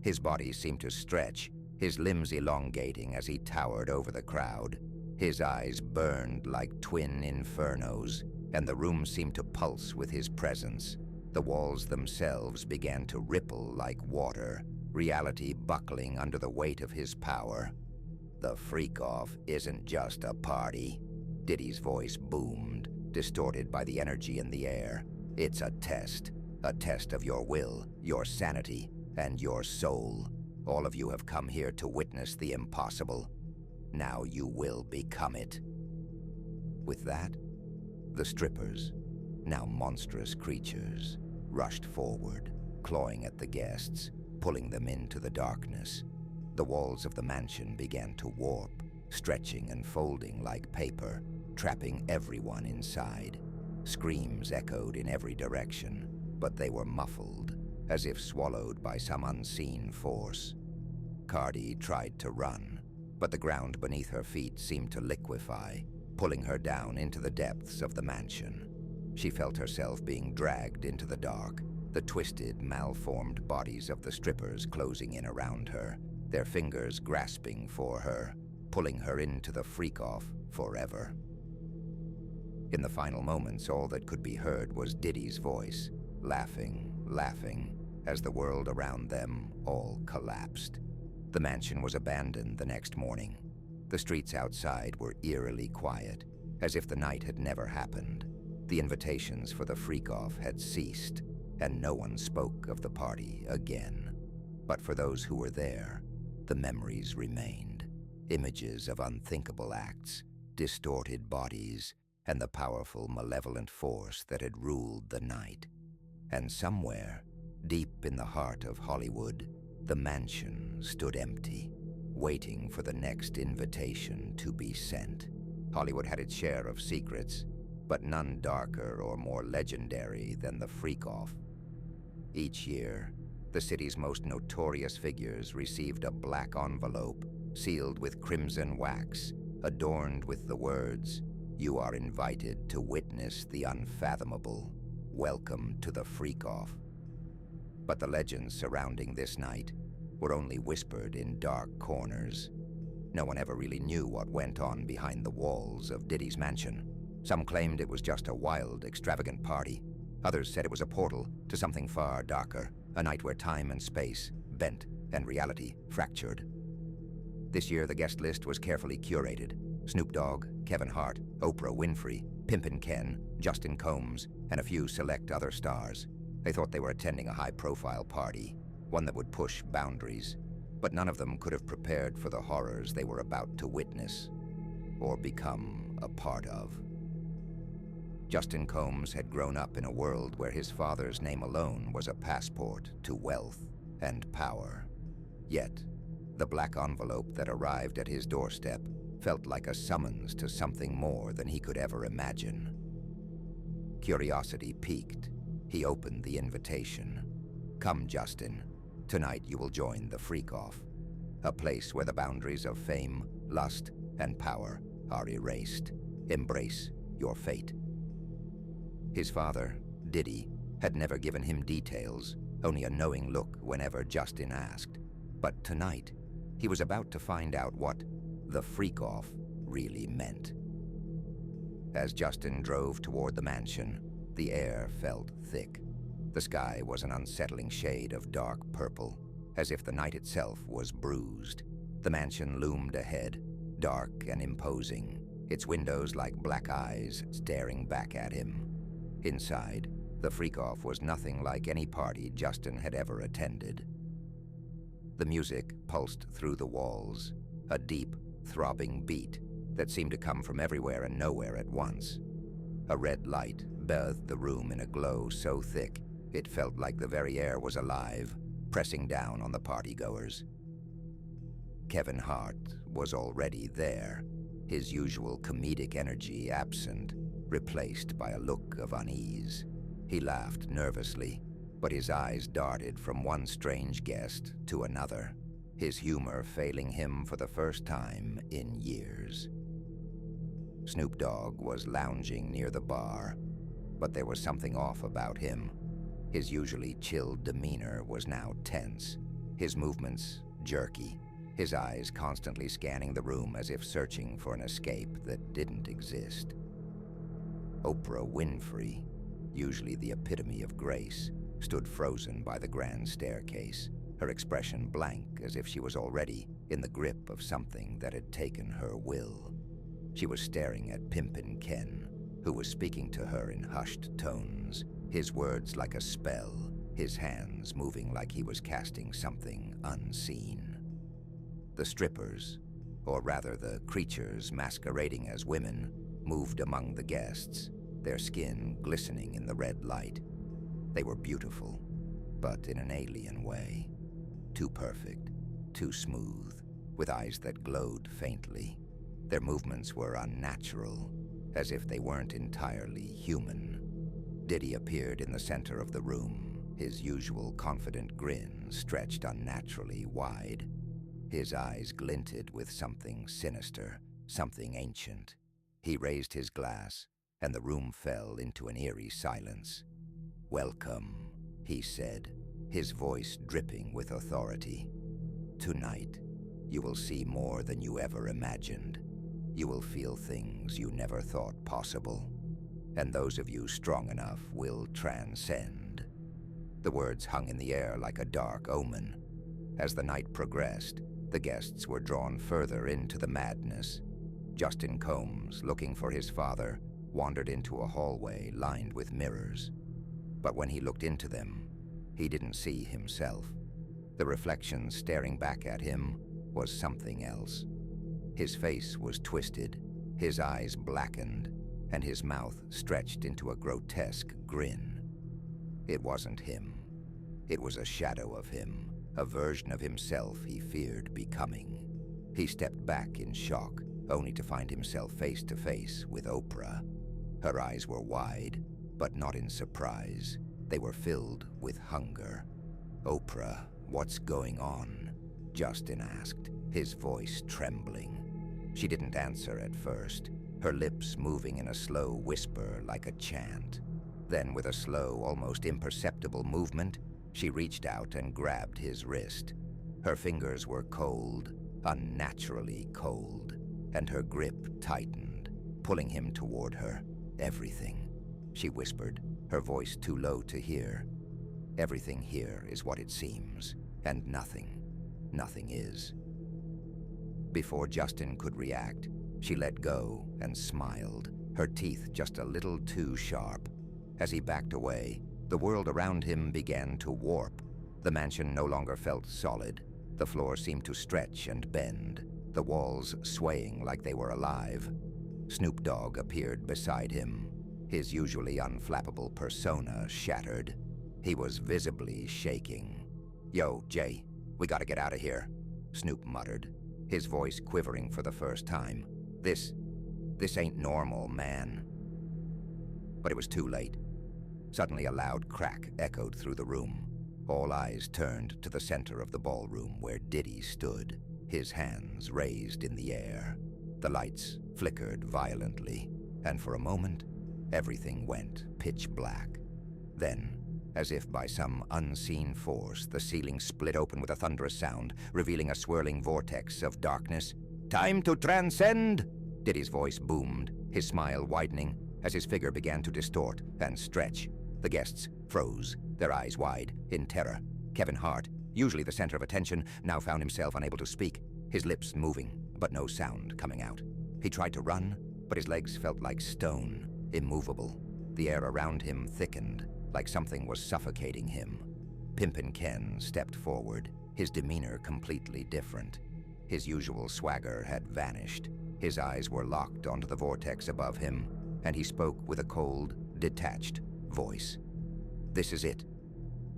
His body seemed to stretch, his limbs elongating as he towered over the crowd. His eyes burned like twin infernos, and the room seemed to pulse with his presence. The walls themselves began to ripple like water, reality buckling under the weight of his power. The freak-off isn't just a party. Diddy's voice boomed, distorted by the energy in the air. It's a test of your will, your sanity, and your soul. All of you have come here to witness the impossible. Now you will become it. With that, the strippers, now monstrous creatures, rushed forward, clawing at the guests, pulling them into the darkness. The walls of the mansion began to warp, stretching and folding like paper, trapping everyone inside. Screams echoed in every direction, but they were muffled, as if swallowed by some unseen force. Cardi tried to run, but the ground beneath her feet seemed to liquefy, pulling her down into the depths of the mansion. She felt herself being dragged into the dark, the twisted, malformed bodies of the strippers closing in around her, their fingers grasping for her, pulling her into the freak-off forever. In the final moments, all that could be heard was Diddy's voice, laughing, as the world around them all collapsed. The mansion was abandoned the next morning. The streets outside were eerily quiet, as if the night had never happened. The invitations for the freak-off had ceased, and no one spoke of the party again. But for those who were there, the memories remained. Images of unthinkable acts, distorted bodies, and the powerful, malevolent force that had ruled the night. And somewhere, deep in the heart of Hollywood, the mansion stood empty, waiting for the next invitation to be sent. Hollywood had its share of secrets, but none darker or more legendary than the freak-off. Each year, the city's most notorious figures received a black envelope sealed with crimson wax, adorned with the words, "You are invited to witness the unfathomable. Welcome to the freak-off." But the legends surrounding this night were only whispered in dark corners. No one ever really knew what went on behind the walls of Diddy's mansion. Some claimed it was just a wild, extravagant party. Others said it was a portal to something far darker, a night where time and space bent and reality fractured. This year, the guest list was carefully curated. Snoop Dogg, Kevin Hart, Oprah Winfrey, Pimpin' Ken, Justin Combs, and a few select other stars. They thought they were attending a high-profile party, one that would push boundaries, but none of them could have prepared for the horrors they were about to witness or become a part of. Justin Combs had grown up in a world where his father's name alone was a passport to wealth and power. Yet, the black envelope that arrived at his doorstep felt like a summons to something more than he could ever imagine. Curiosity piqued. He opened the invitation. "Come, Justin. Tonight you will join the freak-off, a place where the boundaries of fame, lust, and power are erased. Embrace your fate." His father, Diddy, had never given him details, only a knowing look whenever Justin asked. But tonight, he was about to find out what the freak-off really meant. As Justin drove toward the mansion, the air felt thick. The sky was an unsettling shade of dark purple, as if the night itself was bruised. The mansion loomed ahead, dark and imposing, its windows like black eyes staring back at him. Inside, the freak-off was nothing like any party Justin had ever attended. The music pulsed through the walls, a deep, throbbing beat that seemed to come from everywhere and nowhere at once. A red light bathed the room in a glow so thick it felt like the very air was alive, pressing down on the partygoers. Kevin Hart was already there, his usual comedic energy absent, replaced by a look of unease. He laughed nervously, but his eyes darted from one strange guest to another, his humor failing him for the first time in years. Snoop Dogg was lounging near the bar, but there was something off about him. His usually chilled demeanor was now tense, his movements jerky, his eyes constantly scanning the room as if searching for an escape that didn't exist. Oprah Winfrey, usually the epitome of grace, stood frozen by the grand staircase, her expression blank as if she was already in the grip of something that had taken her will. She was staring at Pimpin' Ken, who was speaking to her in hushed tones, his words like a spell, his hands moving like he was casting something unseen. The strippers, or rather the creatures masquerading as women, moved among the guests, their skin glistening in the red light. They were beautiful, but in an alien way. Too perfect, too smooth, with eyes that glowed faintly. Their movements were unnatural, as if they weren't entirely human. Diddy appeared in the center of the room, his usual confident grin stretched unnaturally wide. His eyes glinted with something sinister, something ancient. He raised his glass, and the room fell into an eerie silence. "Welcome," he said, his voice dripping with authority. "Tonight, you will see more than you ever imagined. You will feel things you never thought possible. And those of you strong enough will transcend." The words hung in the air like a dark omen. As the night progressed, the guests were drawn further into the madness. Justin Combs, looking for his father, wandered into a hallway lined with mirrors. But when he looked into them, he didn't see himself. The reflection staring back at him was something else. His face was twisted, his eyes blackened, and his mouth stretched into a grotesque grin. It wasn't him. It was a shadow of him, a version of himself he feared becoming. He stepped back in shock, only to find himself face to face with Oprah. Her eyes were wide, but not in surprise. They were filled with hunger. "Oprah, what's going on?" Justin asked, his voice trembling. She didn't answer at first, her lips moving in a slow whisper like a chant. Then, with a slow, almost imperceptible movement, she reached out and grabbed his wrist. Her fingers were cold, unnaturally cold, and her grip tightened, pulling him toward her. "Everything," she whispered, her voice too low to hear. "Everything here is what it seems, and nothing is." Before Justin could react, she let go and smiled, her teeth just a little too sharp. As he backed away, the world around him began to warp. The mansion no longer felt solid. The floor seemed to stretch and bend, the walls swaying like they were alive. Snoop Dogg appeared beside him, his usually unflappable persona shattered. He was visibly shaking. "Yo, Jay, we gotta get out of here," Snoop muttered, his voice quivering for the first time. This ain't normal, man." But it was too late. Suddenly a loud crack echoed through the room. All eyes turned to the center of the ballroom where Diddy stood, his hands raised in the air. The lights flickered violently, and for a moment, everything went pitch black. Then, As if by some unseen force, the ceiling split open with a thunderous sound, revealing a swirling vortex of darkness. "Time to transcend!" Diddy's voice boomed, his smile widening as his figure began to distort and stretch. The guests froze, their eyes wide, in terror. Kevin Hart, usually the center of attention, now found himself unable to speak, his lips moving, but no sound coming out. He tried to run, but his legs felt like stone, immovable. The air around him thickened, like something was suffocating him. Pimpin' Ken stepped forward, his demeanor completely different. His usual swagger had vanished. His eyes were locked onto the vortex above him, and he spoke with a cold, detached voice. "This is it.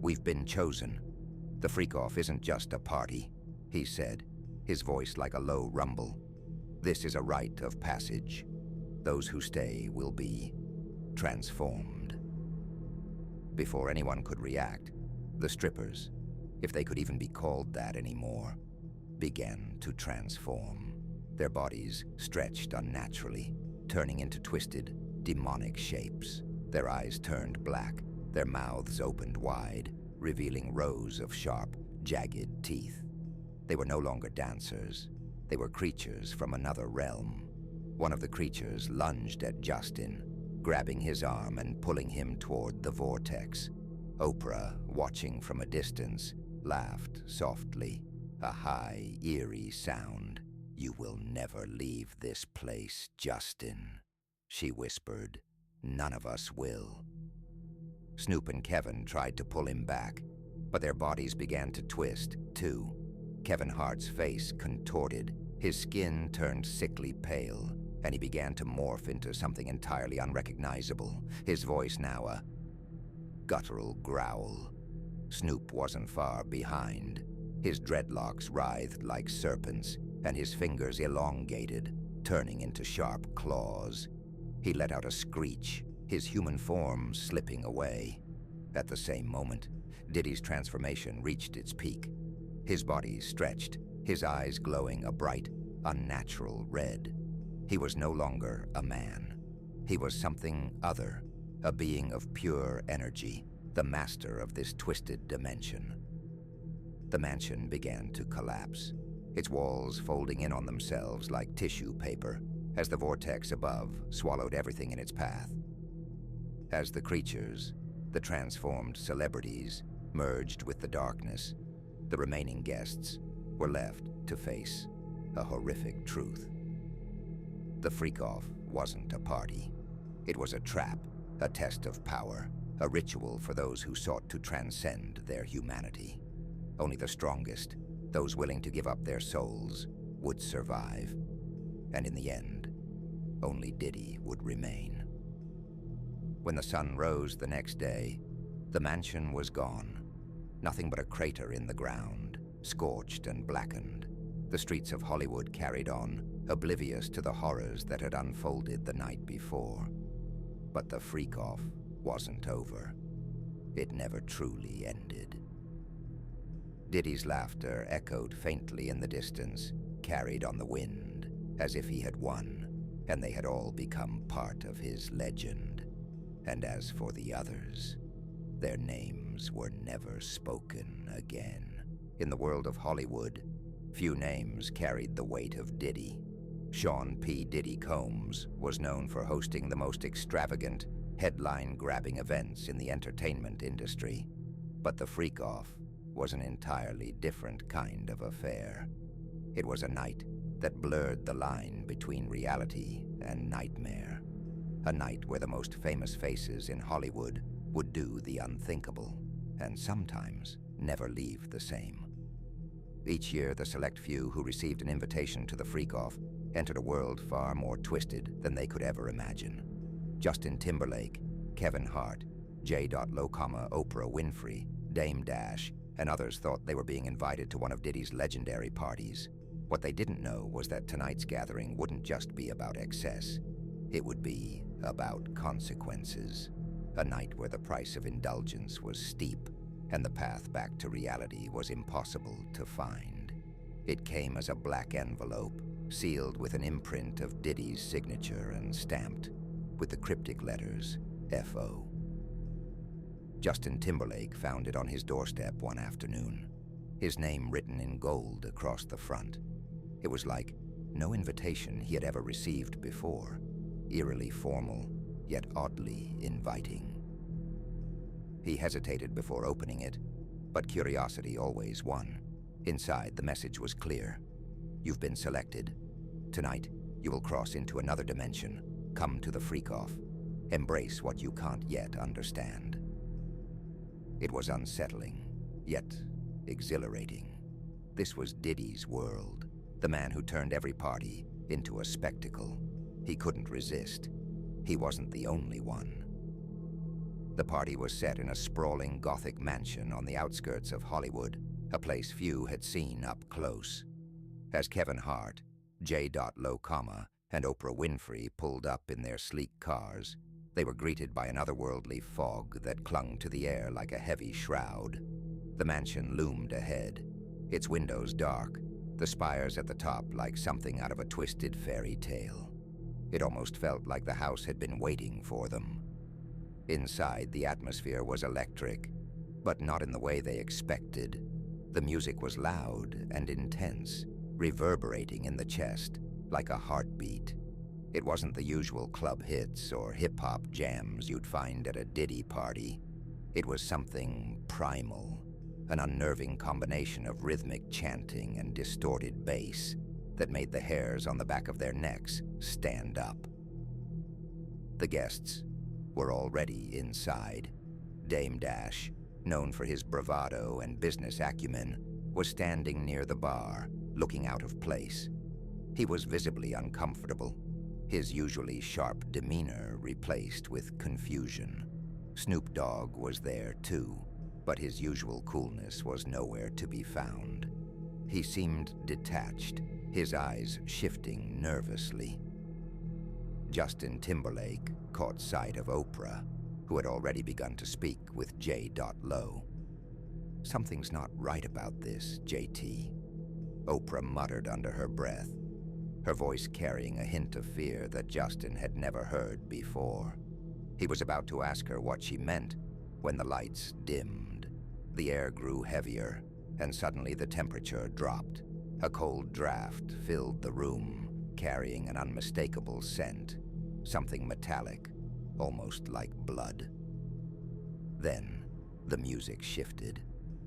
We've been chosen. The freak-off isn't just a party," he said, his voice like a low rumble. "This is a rite of passage. Those who stay will be transformed." Before anyone could react, the strippers, if they could even be called that anymore, began to transform. Their bodies stretched unnaturally, turning into twisted, demonic shapes. Their eyes turned black, their mouths opened wide, revealing rows of sharp, jagged teeth. They were no longer dancers. They were creatures from another realm. One of the creatures lunged at Justin, grabbing his arm and pulling him toward the vortex. Oprah, watching from a distance, laughed softly, a high, eerie sound. "You will never leave this place, Justin," she whispered. "None of us will." Snoop and Kevin tried to pull him back, but their bodies began to twist, too. Kevin Hart's face contorted, his skin turned sickly pale, and he began to morph into something entirely unrecognizable, his voice now a guttural growl. Snoop wasn't far behind. His dreadlocks writhed like serpents, and his fingers elongated, turning into sharp claws. He let out a screech, his human form slipping away. At the same moment, Diddy's transformation reached its peak. His body stretched, his eyes glowing a bright, unnatural red. He was no longer a man. He was something other, a being of pure energy, the master of this twisted dimension. The mansion began to collapse, its walls folding in on themselves like tissue paper as the vortex above swallowed everything in its path. As the creatures, the transformed celebrities, merged with the darkness, the remaining guests were left to face a horrific truth. The freak-off wasn't a party. It was a trap, a test of power, a ritual for those who sought to transcend their humanity. Only the strongest, those willing to give up their souls, would survive. And in the end, only Diddy would remain. When the sun rose the next day, the mansion was gone. Nothing but a crater in the ground, scorched and blackened. The streets of Hollywood carried on, oblivious to the horrors that had unfolded the night before. But the freak-off wasn't over. It never truly ended. Diddy's laughter echoed faintly in the distance, carried on the wind, as if he had won, and they had all become part of his legend. And as for the others, their names were never spoken again. In the world of Hollywood, few names carried the weight of Diddy. Sean P. Diddy Combs was known for hosting the most extravagant, headline-grabbing events in the entertainment industry. But the freak-off was an entirely different kind of affair. It was a night that blurred the line between reality and nightmare. A night where the most famous faces in Hollywood would do the unthinkable, and sometimes never leave the same. Each year, the select few who received an invitation to the freak-off entered a world far more twisted than they could ever imagine. Justin Timberlake, Kevin Hart, J. Lo, Oprah Winfrey, Dame Dash, and others thought they were being invited to one of Diddy's legendary parties. What they didn't know was that tonight's gathering wouldn't just be about excess. It would be about consequences. A night where the price of indulgence was steep and the path back to reality was impossible to find. It came as a black envelope, sealed with an imprint of Diddy's signature and stamped with the cryptic letters F.O. Justin Timberlake found it on his doorstep one afternoon, his name written in gold across the front. It was like no invitation he had ever received before, eerily formal, yet oddly inviting. He hesitated before opening it, but curiosity always won. Inside, the message was clear. You've been selected. Tonight, you will cross into another dimension. Come to the freak-off. Embrace what you can't yet understand. It was unsettling, yet exhilarating. This was Diddy's world, the man who turned every party into a spectacle. He couldn't resist. He wasn't the only one. The party was set in a sprawling Gothic mansion on the outskirts of Hollywood, a place few had seen up close. As Kevin Hart, J. Lo, and Oprah Winfrey pulled up in their sleek cars, they were greeted by an otherworldly fog that clung to the air like a heavy shroud. The mansion loomed ahead, its windows dark, the spires at the top like something out of a twisted fairy tale. It almost felt like the house had been waiting for them. Inside, the atmosphere was electric, but not in the way they expected. The music was loud and intense, reverberating in the chest like a heartbeat. It wasn't the usual club hits or hip-hop jams you'd find at a Diddy party. It was something primal, an unnerving combination of rhythmic chanting and distorted bass that made the hairs on the back of their necks stand up. The guests were already inside. Dame Dash, known for his bravado and business acumen, was standing near the bar, looking out of place. He was visibly uncomfortable, his usually sharp demeanor replaced with confusion. Snoop Dogg was there too, but his usual coolness was nowhere to be found. He seemed detached, his eyes shifting nervously. Justin Timberlake caught sight of Oprah, who had already begun to speak with J. Lo. "Something's not right about this, JT," Oprah muttered under her breath, her voice carrying a hint of fear that Justin had never heard before. He was about to ask her what she meant when the lights dimmed. The air grew heavier, and suddenly the temperature dropped. A cold draft filled the room, carrying an unmistakable scent, something metallic, almost like blood. Then, the music shifted.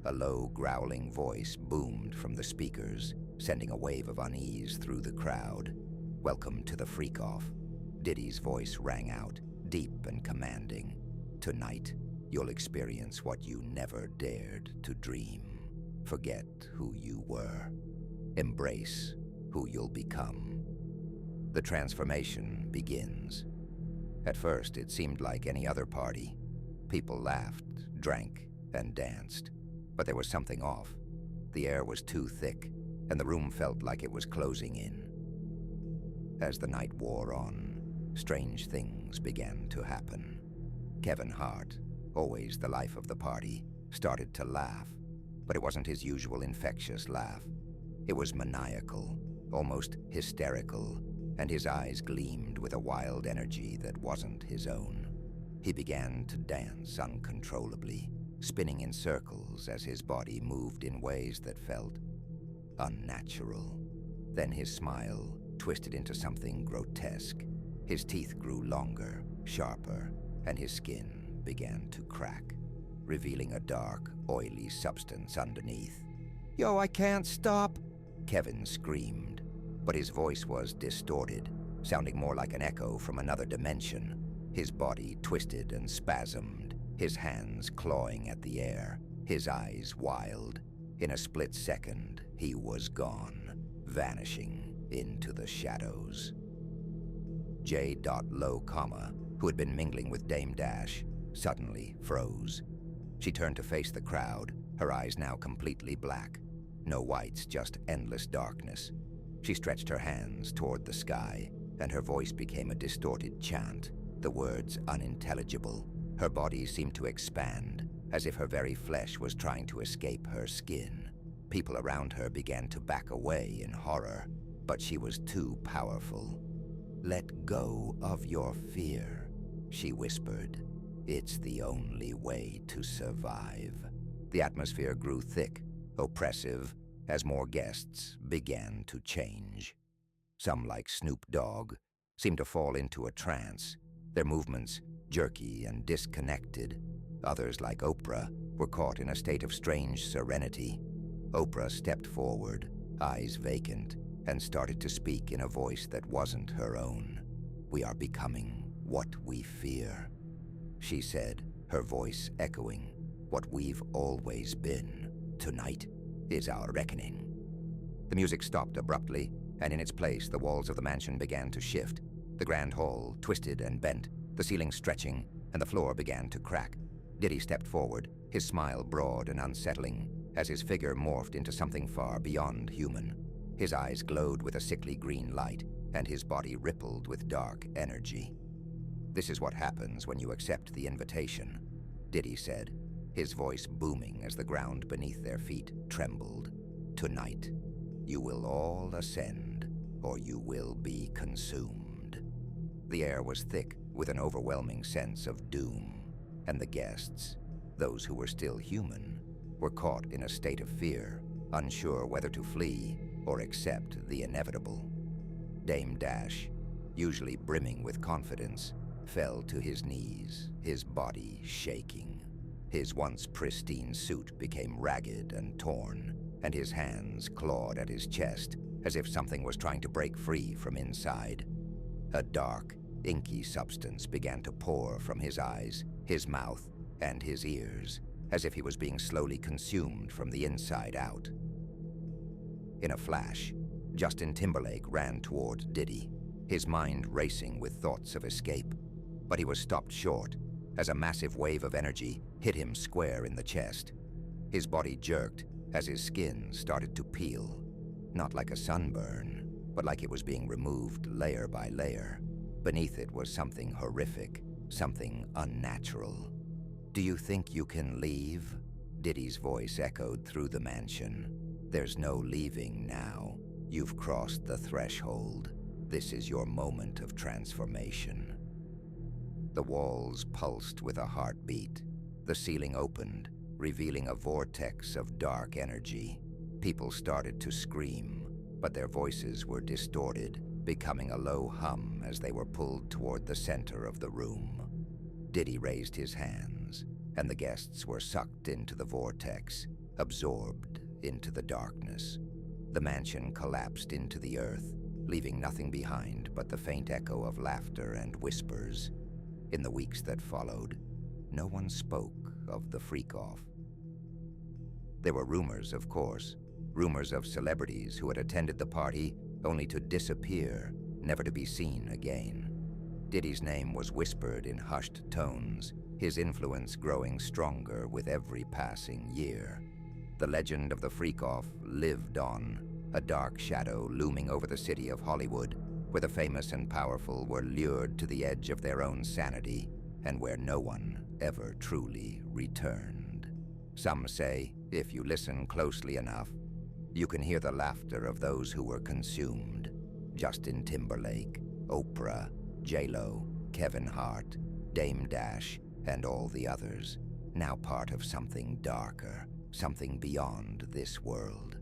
A low, growling voice boomed from the speakers, sending a wave of unease through the crowd. "Welcome to the freak-off." Diddy's voice rang out, deep and commanding. "Tonight, you'll experience what you never dared to dream. Forget who you were. Embrace who you'll become. The transformation begins." At first, it seemed like any other party. People laughed, drank, and danced. But there was something off. The air was too thick, and the room felt like it was closing in. As the night wore on, strange things began to happen. Kevin Hart, always the life of the party, started to laugh, but it wasn't his usual infectious laugh. It was maniacal, almost hysterical, and his eyes gleamed with a wild energy that wasn't his own. He began to dance uncontrollably, spinning in circles as his body moved in ways that felt unnatural. Then his smile twisted into something grotesque. His teeth grew longer, sharper, and his skin began to crack, revealing a dark, oily substance underneath. "Yo, I can't stop!" Kevin screamed, but his voice was distorted, sounding more like an echo from another dimension. His body twisted and spasmed, his hands clawing at the air, his eyes wild. In a split second, he was gone, vanishing into the shadows. J. Lo, who had been mingling with Dame Dash, suddenly froze. She turned to face the crowd, her eyes now completely black. No whites, just endless darkness. She stretched her hands toward the sky, and her voice became a distorted chant, the words unintelligible. Her body seemed to expand, as if her very flesh was trying to escape her skin. People around her began to back away in horror, but she was too powerful. "Let go of your fear," she whispered. It's the only way to survive. The atmosphere grew thick, oppressive, as more guests began to change. Some, like Snoop Dogg, seemed to fall into a trance, their movements jerky and disconnected. Others, like Oprah, were caught in a state of strange serenity. Oprah stepped forward, eyes vacant, and started to speak in a voice that wasn't her own. "We are becoming what we fear," she said, her voice echoing. "What we've always been. Tonight is our reckoning." The music stopped abruptly, and in its place the walls of the mansion began to shift. The grand hall twisted and bent, the ceiling stretching, and the floor began to crack. Diddy stepped forward, his smile broad and unsettling, as his figure morphed into something far beyond human. His eyes glowed with a sickly green light, and his body rippled with dark energy. "This is what happens when you accept the invitation," Diddy said, his voice booming as the ground beneath their feet trembled. "Tonight, you will all ascend, or you will be consumed." The air was thick with an overwhelming sense of doom, and the guests, those who were still human, were caught in a state of fear, unsure whether to flee or accept the inevitable. Dame Dash, usually brimming with confidence, fell to his knees, his body shaking. His once pristine suit became ragged and torn, and his hands clawed at his chest as if something was trying to break free from inside. A dark, inky substance began to pour from his eyes, his mouth, and his ears, as if he was being slowly consumed from the inside out. In a flash, Justin Timberlake ran toward Diddy, his mind racing with thoughts of escape. But he was stopped short as a massive wave of energy hit him square in the chest. His body jerked as his skin started to peel, not like a sunburn, but like it was being removed layer by layer. Beneath it was something horrific, something unnatural. "Do you think you can leave?" Diddy's voice echoed through the mansion. "There's no leaving now. You've crossed the threshold. This is your moment of transformation." The walls pulsed with a heartbeat. The ceiling opened, revealing a vortex of dark energy. People started to scream, but their voices were distorted, becoming a low hum as they were pulled toward the center of the room. Diddy raised his hands, and the guests were sucked into the vortex, absorbed into the darkness. The mansion collapsed into the earth, leaving nothing behind but the faint echo of laughter and whispers. In the weeks that followed, no one spoke of the freak-off. There were rumors, of course, rumors of celebrities who had attended the party only to disappear, never to be seen again. Diddy's name was whispered in hushed tones, his influence growing stronger with every passing year. The legend of the freak-off lived on, a dark shadow looming over the city of Hollywood, where the famous and powerful were lured to the edge of their own sanity, and where no one ever truly returned. Some say, if you listen closely enough, you can hear the laughter of those who were consumed. Justin Timberlake, Oprah, J-Lo, Kevin Hart, Dame Dash, and all the others, now part of something darker, something beyond this world.